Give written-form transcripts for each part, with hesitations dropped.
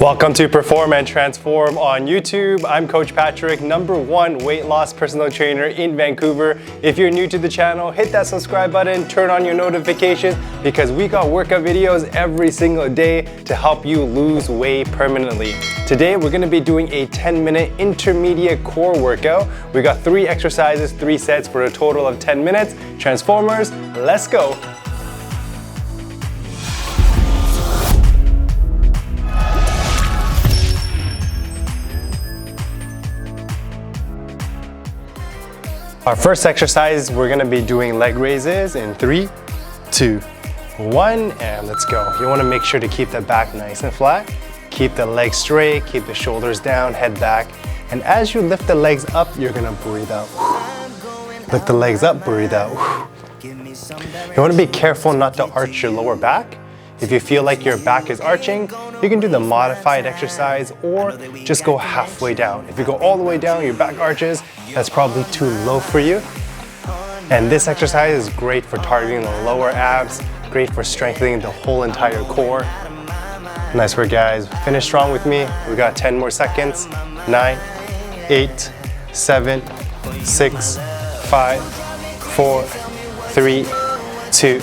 Welcome to Perform and Transform on YouTube. I'm Coach Patrick, #1 weight loss personal trainer in Vancouver. If you're new to the channel, hit that subscribe button, turn on your notifications because we got workout videos every single day to help you lose weight permanently. Today, we're gonna be doing a 10-minute intermediate core workout. We got 3 exercises, 3 sets for a total of 10 minutes. Transformers, let's go. Our first exercise, we're gonna be doing leg raises in 3, 2, 1, and let's go. You wanna make sure to keep the back nice and flat. Keep the legs straight, keep the shoulders down, head back. And as you lift the legs up, you're gonna breathe out. Lift the legs up, breathe out. You wanna be careful not to arch your lower back. If you feel like your back is arching, you can do the modified exercise or just go halfway down. If you go all the way down, your back arches, that's probably too low for you. And this exercise is great for targeting the lower abs, great for strengthening the whole entire core. Nice work, guys. Finish strong with me. We got 10 more seconds. 9, 8, 7, 6, 5, 4, 3, 2,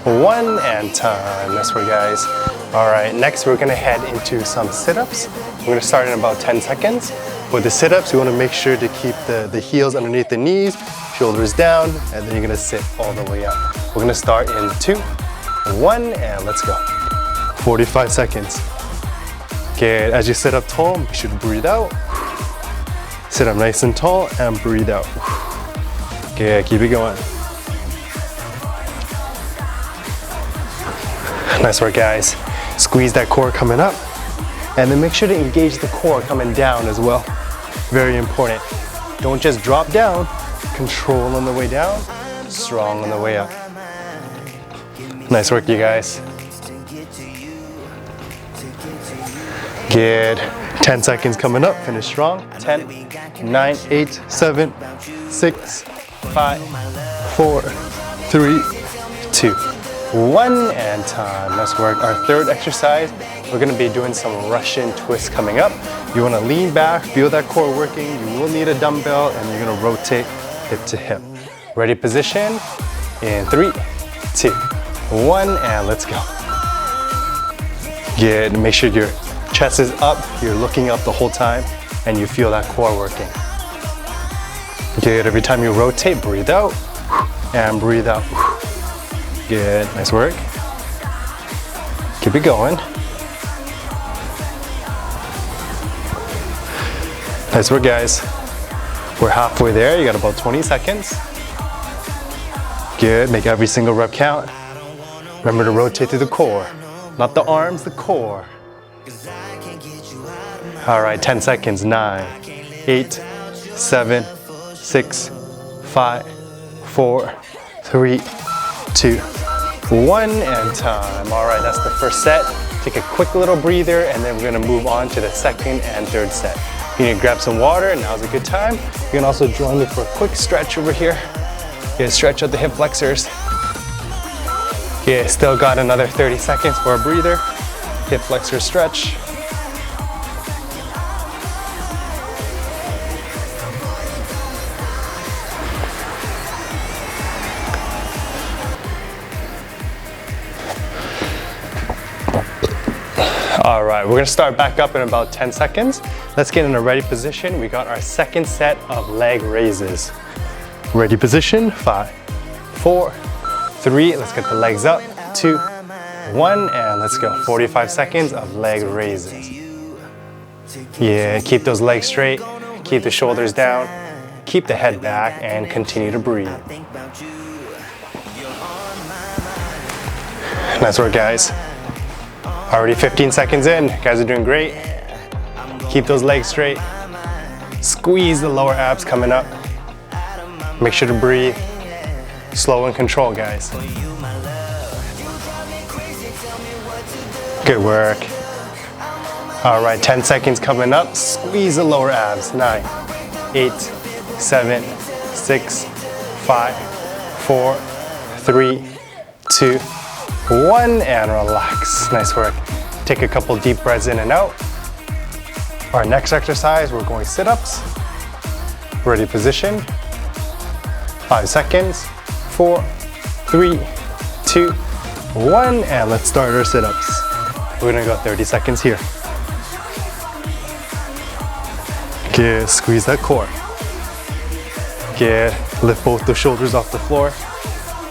1, and time. Nice work, guys. All right, next we're gonna head into some sit-ups. We're gonna start in about 10 seconds. With the sit-ups, you wanna make sure to keep the heels underneath the knees, shoulders down, and then you're gonna sit all the way up. We're gonna start in 2, 1, and let's go. 45 seconds. Good, as you sit up tall, make sure to breathe out. Sit up nice and tall and breathe out. Good, keep it going. Nice work, guys. Squeeze that core coming up, and then make sure to engage the core coming down as well. Very important. Don't just drop down. Control on the way down, strong on the way up. Nice work, you guys. Good. 10 seconds coming up. Finish strong. 10, 9, 8, 7, 6, 5, 4, 3, 2, 1, and time. Nice work. Our third exercise, we're gonna be doing some Russian twists coming up. You wanna lean back, feel that core working. You will need a dumbbell, and you're gonna rotate hip to hip. Ready position in 3, 2, 1, and let's go. Good. Make sure your chest is up, you're looking up the whole time, and you feel that core working. Good. Every time you rotate, breathe out, and breathe out. Good, nice work. Keep it going. Nice work, guys. We're halfway there, you got about 20 seconds. Good, make every single rep count. Remember to rotate through the core, not the arms, the core. All right, 10 seconds, 9, 8, 7, 6, 5, 4, 3, 2, 1, and time. All right, that's the first set. Take a quick little breather, and then we're gonna move on to the second and third set. You need to grab some water, and now's a good time. You can also join me for a quick stretch over here. Yeah, stretch out the hip flexors. Yeah, still got another 30 seconds for a breather. Hip flexor stretch. All right, we're gonna start back up in about 10 seconds. Let's get in a ready position. We got our second set of leg raises. Ready position, 5, 4, 3, let's get the legs up, 2, 1, and let's go. 45 seconds of leg raises. Yeah, keep those legs straight, keep the shoulders down, keep the head back, and continue to breathe. Nice work, guys. Already 15 seconds in, you guys are doing great. Keep those legs straight. Squeeze the lower abs coming up. Make sure to breathe. Slow and control, guys. Good work. All right, 10 seconds coming up. Squeeze the lower abs. 9, 8, 7, 6, 5, 4, 3, 2, 1, and relax. Nice work. Take a couple deep breaths in and out. Our next exercise, we're going sit-ups. Ready position. 5 seconds. 4, 3, 2, 1, and let's start our sit-ups. We're gonna go 30 seconds here. Good, squeeze that core. Good, lift both the shoulders off the floor.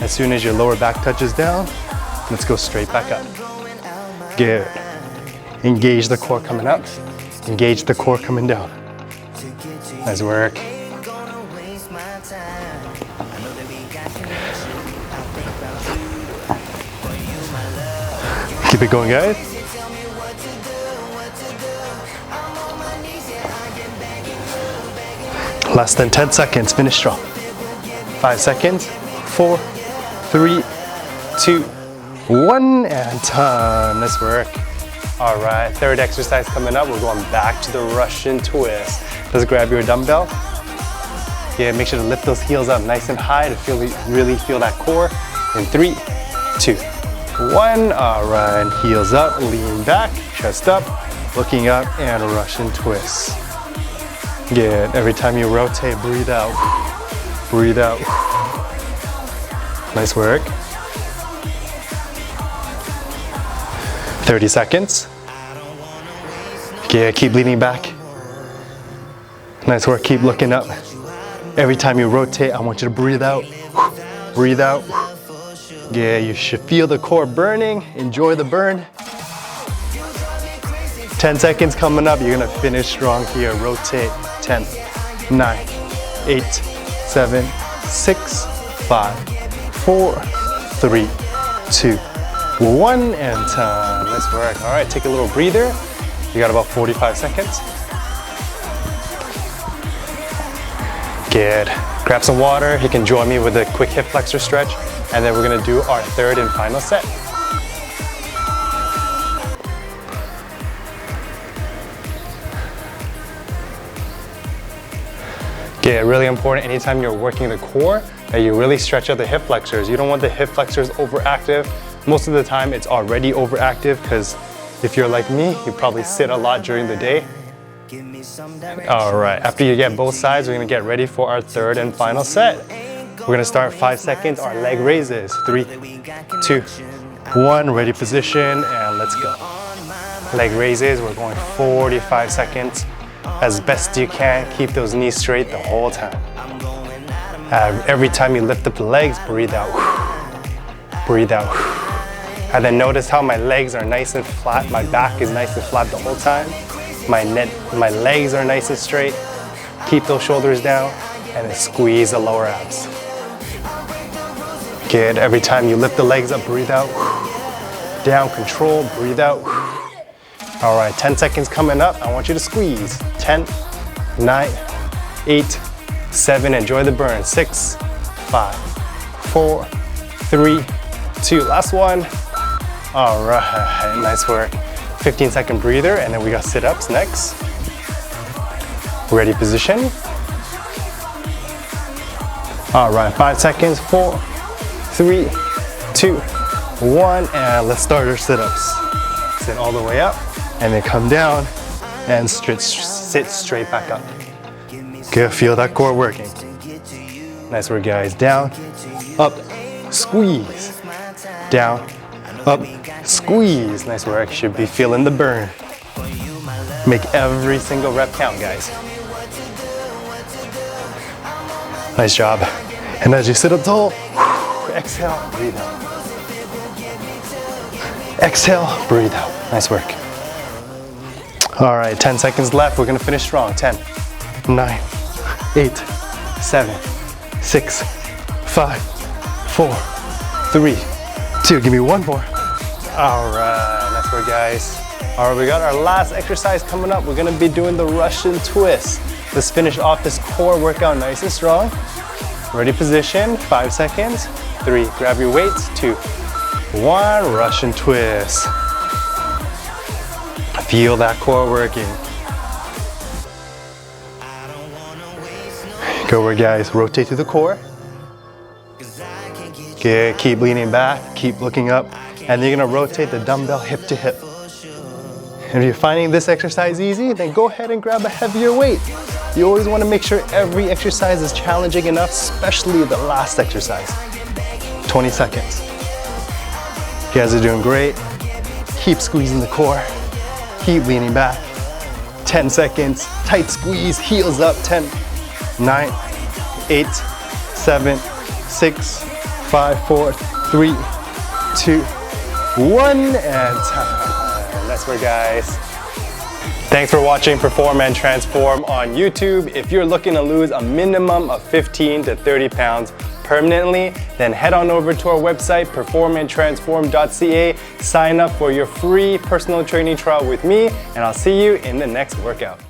As soon as your lower back touches down, let's go straight back up. Good. Engage the core coming up. Engage the core coming down. Nice work. Keep it going, guys. Less than 10 seconds, finish strong. 5 seconds, 4, 3, 2, 1, and time. Nice work. All right, third exercise coming up. We're going back to the Russian twist. Let's grab your dumbbell. Yeah, make sure to lift those heels up nice and high to really feel that core. In 3, 2, 1. All right, heels up, lean back, chest up, looking up, and Russian twist. Good. Every time you rotate, breathe out. Breathe out. Nice work. 30 seconds. Good. Keep leaning back. Nice work. Keep looking up. Every time you rotate, I want you to breathe out. Breathe out. Yeah, you should feel the core burning. Enjoy the burn. 10 seconds coming up. You're gonna finish strong here. Rotate. 10, 9, 8, 7, 6, 5, 4, 3, 2, 1, and time. Nice work. All right, take a little breather. You got about 45 seconds. Good. Grab some water. You can join me with a quick hip flexor stretch, and then we're gonna do our third and final set. Yeah, really important anytime you're working the core that you really stretch out the hip flexors. You don't want the hip flexors overactive. Most of the time it's already overactive because if you're like me, you probably sit a lot during the day. All right, after you get both sides, we're gonna get ready for our third and final set. We're gonna start 5 seconds, our leg raises. 3, 2, 1, ready position, and let's go. Leg raises, we're going 45 seconds. As best you can, keep those knees straight the whole time. Every time you lift up the legs, breathe out. Breathe out. And then notice how my legs are nice and flat. My back is nice and flat the whole time. My legs are nice and straight. Keep those shoulders down and then squeeze the lower abs. Good. Every time you lift the legs up, breathe out. Down, control, breathe out. All right, 10 seconds coming up. I want you to squeeze. 10, 9, 8, 7, enjoy the burn. 6, 5, 4, 3, 2, last one. All right, nice work. 15-second breather, and then we got sit-ups next. Ready position. All right, 5 seconds, 4, 3, 2, 1, and let's start our sit-ups. Sit all the way up, and then come down, and sit straight back up. Good, feel that core working. Nice work, guys. Down, up, squeeze. Down, up, squeeze. Nice work, should be feeling the burn. Make every single rep count, guys. Nice job. And as you sit up tall, exhale, breathe out. Exhale, breathe out. Nice work. All right, 10 seconds left. We're gonna finish strong. 10, 9, 8, 7, 6, 5, 4, 3, 2. Give me one more. All right, nice work, guys. All right, we got our last exercise coming up. We're gonna be doing the Russian twist. Let's finish off this core workout nice and strong. Ready position, 5 seconds. 3, grab your weights. 2, 1, Russian twist. Feel that core working. Go over, guys. Rotate to the core. Good. Keep leaning back. Keep looking up. And you're gonna rotate the dumbbell hip to hip. If you're finding this exercise easy, then go ahead and grab a heavier weight. You always want to make sure every exercise is challenging enough, especially the last exercise. 20 seconds. You guys are doing great. Keep squeezing the core. Keep leaning back. 10 seconds. Tight squeeze. Heels up. 10, 9, 8, 7, 6, 5, 4, 3, 2, 1, and time. Let's work, guys. Thanks for watching Perform and Transform on YouTube. If you're looking to lose a minimum of 15 to 30 pounds permanently, then head on over to our website, performandtransform.ca. Sign up for your free personal training trial with me, and I'll see you in the next workout.